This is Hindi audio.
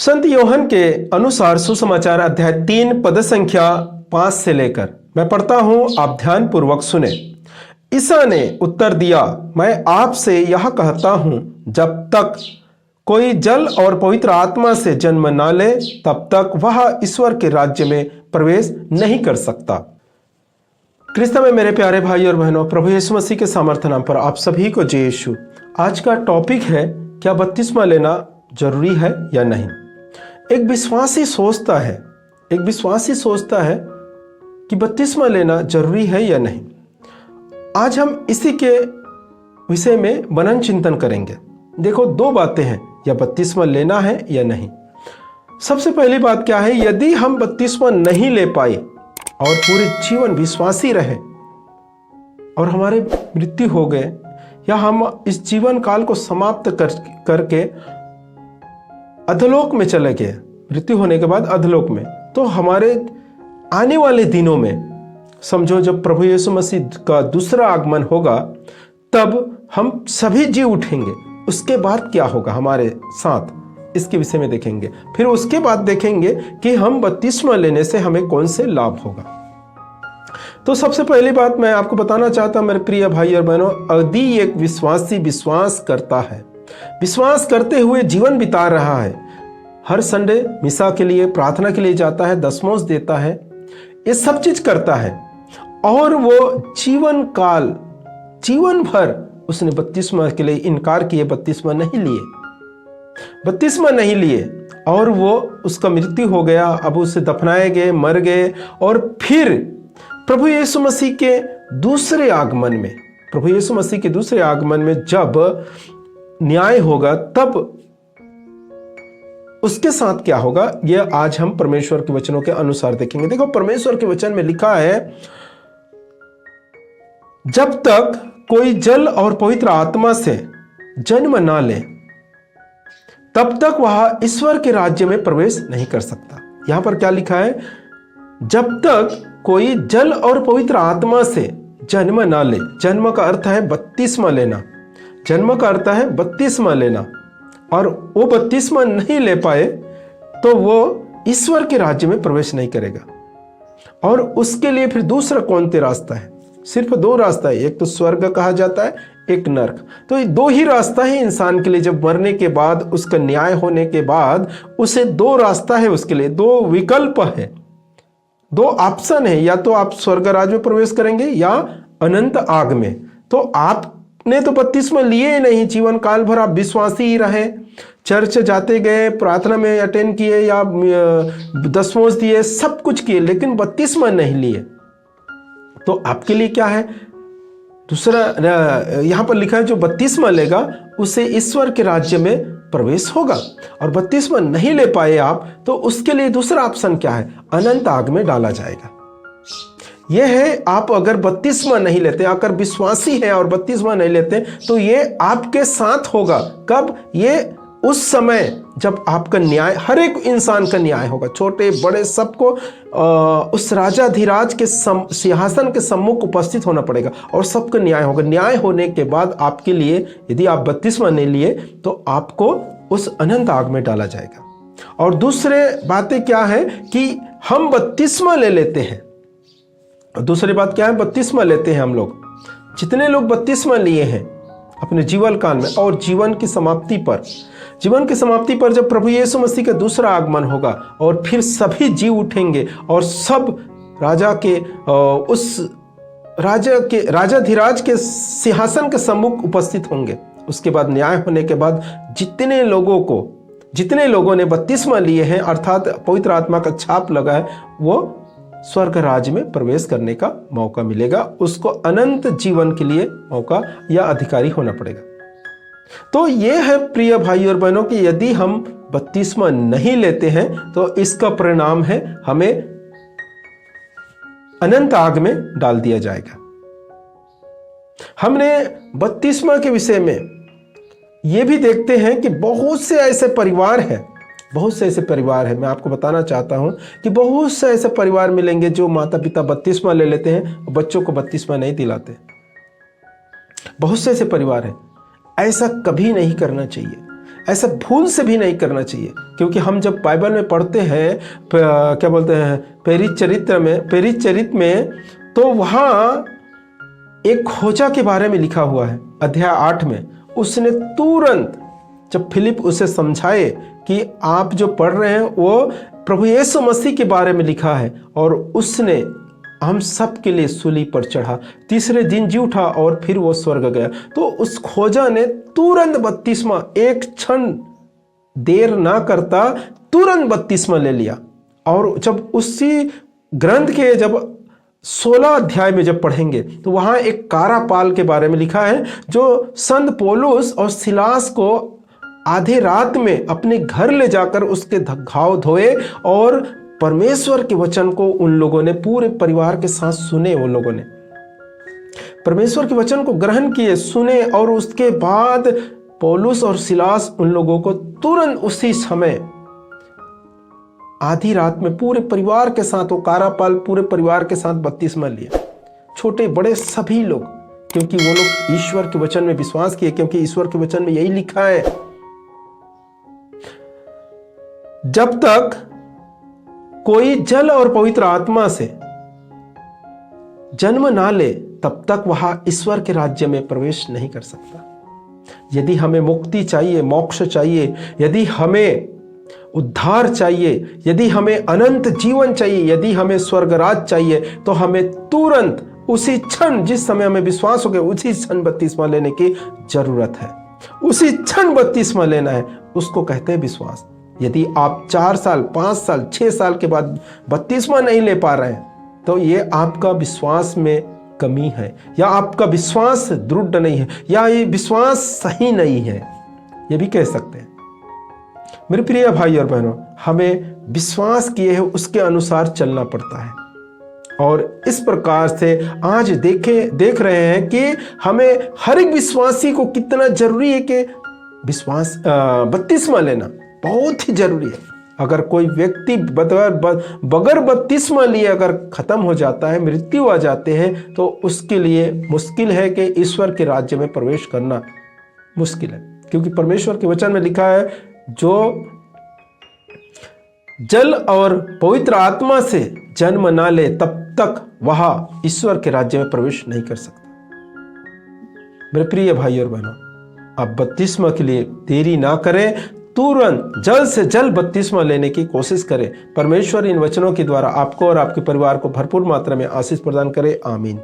संत योहन के अनुसार सुसमाचार अध्याय 3 पद संख्या 5 से लेकर मैं पढ़ता हूं, आप ध्यान पूर्वक सुने। ईसा ने उत्तर दिया, मैं आपसे यह कहता हूं, जब तक कोई जल और पवित्र आत्मा से जन्म ना ले तब तक वह ईश्वर के राज्य में प्रवेश नहीं कर सकता। क्रिस्त में मेरे प्यारे भाई और बहनों, प्रभु यीशु मसीह के सामर्थ्य नाम पर आप सभी को जय यीशु। आज का टॉपिक है, क्या बपतिस्मा लेना जरूरी है या नहीं। एक विश्वासी सोचता है कि बपतिस्मा लेना जरूरी है या नहीं। आज हम इसी के विषय में मनन चिंतन करेंगे। देखो, दो बातें हैं, या बपतिस्मा लेना है या नहीं। सबसे पहली बात क्या है, यदि हम बपतिस्मा नहीं ले पाए और पूरे जीवन विश्वासी रहे और हमारे मृत्यु हो गए, या हम इस जीवन काल को समाप्त करके अधलोक में चले गए, मृत्यु होने के बाद अधलोक में, तो हमारे आने वाले दिनों में समझो जब प्रभु यीशु मसीह का दूसरा आगमन होगा तब हम सभी जी उठेंगे। उसके बाद क्या होगा हमारे साथ, इसके विषय में देखेंगे। फिर उसके बाद देखेंगे कि हम बपतिस्मा लेने से हमें कौन से लाभ होगा। तो सबसे पहली बात मैं आपको बताना चाहता हूं मेरे प्रिय भाई और बहनों, यदि एक विश्वासी विश्वास करता है, विश्वास करते हुए जीवन बिता रहा है, हर संडे मिसा के लिए, प्रार्थना के लिए जाता है, दशमांश देता है, ये सब चीज करता है, और वो जीवन भर उसने बपतिस्मा के लिए इनकार किए, बपतिस्मा नहीं लिए और वो उसका मृत्यु हो गया। अब उसे दफनाए गए, मर गए, और फिर प्रभु यीशु मसीह के दूसरे आगमन में जब न्याय होगा तब उसके साथ क्या होगा, यह आज हम परमेश्वर के वचनों के अनुसार देखेंगे। देखो, परमेश्वर के वचन में लिखा है, जब तक कोई जल और पवित्र आत्मा से जन्म ना ले तब तक वह ईश्वर के राज्य में प्रवेश नहीं कर सकता। यहां पर क्या लिखा है, जब तक कोई जल और पवित्र आत्मा से जन्म ना ले। जन्म का अर्थ है बपतिस्मा लेना, और वो बपतिस्मा नहीं ले पाए तो वो ईश्वर के राज्य में प्रवेश नहीं करेगा। और उसके लिए फिर दूसरा कौन सा रास्ता है, सिर्फ दो रास्ता है, एक तो स्वर्ग कहा जाता है, एक नरक। तो ये दो ही रास्ता है इंसान के लिए। जब मरने के बाद, उसका न्याय होने के बाद उसे दो रास्ता है, उसके लिए दो विकल्प है, दो ऑप्शन है, या तो आप स्वर्ग राज्य में प्रवेश करेंगे या अनंत आग में। तो आपने तो बपतिस्मा लिए ही नहीं, जीवन काल भर आप विश्वासी ही रहे, चर्च जाते गए, प्रार्थना में अटेंड किए या दशमांश दिए, सब कुछ किए, लेकिन बपतिस्मा नहीं लिए। तो आपके लिए क्या है, दूसरा यहां पर लिखा है, जो बपतिस्मा लेगा उसे ईश्वर के राज्य में प्रवेश होगा। और बपतिस्मा नहीं ले पाए आप, तो उसके लिए दूसरा ऑप्शन क्या है, अनंत आग में डाला जाएगा। यह है, आप अगर बपतिस्मा नहीं लेते, अगर विश्वासी हैं और बपतिस्मा नहीं लेते, तो ये आपके साथ होगा। कब, ये उस समय जब आपका न्याय, हर एक इंसान का न्याय होगा, छोटे बड़े सबको उस राजाधिराज के सिंहासन के सम्मुख उपस्थित होना पड़ेगा और सबका न्याय होगा। न्याय होने के बाद आपके लिए, यदि आप बपतिस्मा नहीं लिए, तो आपको उस अनंत आग में डाला जाएगा। और दूसरे बातें क्या है कि हम बपतिस्मा ले लेते हैं। दूसरी बात क्या है, बपतिस्मा लेते हैं हम लोग, जितने लोग बपतिस्मा लिए हैं अपने जीवन काल में, और जीवन की समाप्ति पर जब प्रभु यीशु मसीह का दूसरा आगमन होगा और फिर सभी जी उठेंगे और सब उस राजाधिराज के सिंहासन के सम्मुख उपस्थित होंगे। उसके बाद न्याय होने के बाद जितने लोगों ने बपतिस्मा लिए हैं, अर्थात पवित्र आत्मा का छाप लगा है, वो स्वर्ग राज्य में प्रवेश करने का मौका मिलेगा। उसको अनंत जीवन के लिए मौका या अधिकारी होना पड़ेगा। तो ये है प्रिय भाई और बहनों कि यदि हम बपतिस्मा नहीं लेते हैं तो इसका परिणाम है, हमें अनंत आग में डाल दिया जाएगा। हमने बपतिस्मा के विषय में यह भी देखते हैं कि बहुत से ऐसे परिवार हैं, मैं आपको बताना चाहता हूं कि बहुत से ऐसे परिवार मिलेंगे जो माता पिता बपतिस्मा ले लेते हैं और बच्चों को बपतिस्मा नहीं दिलाते। बहुत से ऐसे परिवार हैं। ऐसा कभी नहीं करना चाहिए। ऐसा भूल से भी नहीं करना चाहिए, क्योंकि हम जब बाइबल में पढ़ते हैं क्या बोलते हैं प्रेरित चरित्र में, तो वहाँ एक खोजा के बारे में लिखा हुआ है अध्याय 8 में। उसने तुरंत जब फिलिप उसे समझाए कि आप जो पढ़ रहे हैं वो प्रभु यीशु मसीह के बारे में लिखा है, और उसने हम सब के लिए सूली पर चढ़ा, तीसरे दिन जी उठा और फिर वो स्वर्ग गया। तो उस खोजा ने तुरंत बपतिस्मा, एक क्षण देर ना करता तुरंत बपतिस्मा ले लिया। और जब उसी ग्रंथ के जब 16 अध्याय में जब पढ़ेंगे तो वहाँ एक कारापाल के बारे में लिखा है, जो संत पौलुस और सिलास को आधे रात में अपने घर ले जाकर उसके घाव धोए, और परमेश्वर के वचन को उन लोगों ने पूरे परिवार के साथ सुने। वो लोगों ने परमेश्वर के वचन को ग्रहण किए, सुने, और उसके बाद पौलुस और सिलास उन लोगों को तुरंत उसी समय आधी रात में पूरे परिवार के साथ, वो कारापाल पूरे परिवार के साथ बपतिस्मा लिया, छोटे बड़े सभी लोग, क्योंकि वो लोग ईश्वर के वचन में विश्वास किए, क्योंकि ईश्वर के वचन में यही लिखा है, जब तक कोई जल और पवित्र आत्मा से जन्म ना ले तब तक वह ईश्वर के राज्य में प्रवेश नहीं कर सकता। यदि हमें मुक्ति चाहिए, मोक्ष चाहिए, यदि हमें उद्धार चाहिए, यदि हमें अनंत जीवन चाहिए, यदि हमें स्वर्गराज चाहिए, तो हमें तुरंत उसी क्षण, जिस समय हमें विश्वास हो गया, उसी क्षण बपतिस्मा लेने की जरूरत है। उसी क्षण बपतिस्मा लेना है, उसको कहते हैं विश्वास। यदि आप 4 साल, 5 साल, 6 साल के बाद बपतिस्मा नहीं ले पा रहे हैं, तो ये आपका विश्वास में कमी है, या आपका विश्वास दृढ़ नहीं है, या ये विश्वास सही नहीं है, ये भी कह सकते हैं। मेरे प्रिय भाई और बहनों, हमें विश्वास किए है उसके अनुसार चलना पड़ता है। और इस प्रकार से आज देख रहे हैं कि हमें हर एक विश्वासी को कितना जरूरी है कि बपतिस्मा लेना बहुत ही जरूरी है। अगर कोई व्यक्ति बगैर बपतिस्मा लिए अगर खत्म हो जाता है, मृत्यु आ जाते हैं, तो उसके लिए मुश्किल है कि ईश्वर के राज्य में प्रवेश करना मुश्किल है। क्योंकि परमेश्वर के वचन में लिखा है, जो जल और पवित्र आत्मा से जन्म ना ले तब तक वह ईश्वर के राज्य में प्रवेश नहीं कर सकता। मेरे प्रिय भाई और बहनों, आप बपतिस्मा के लिए देरी ना करें, तुरंत जल्द से जल्द बपतिस्मा लेने की कोशिश करें। परमेश्वर इन वचनों के द्वारा आपको और आपके परिवार को भरपूर मात्रा में आशीष प्रदान करे। आमीन।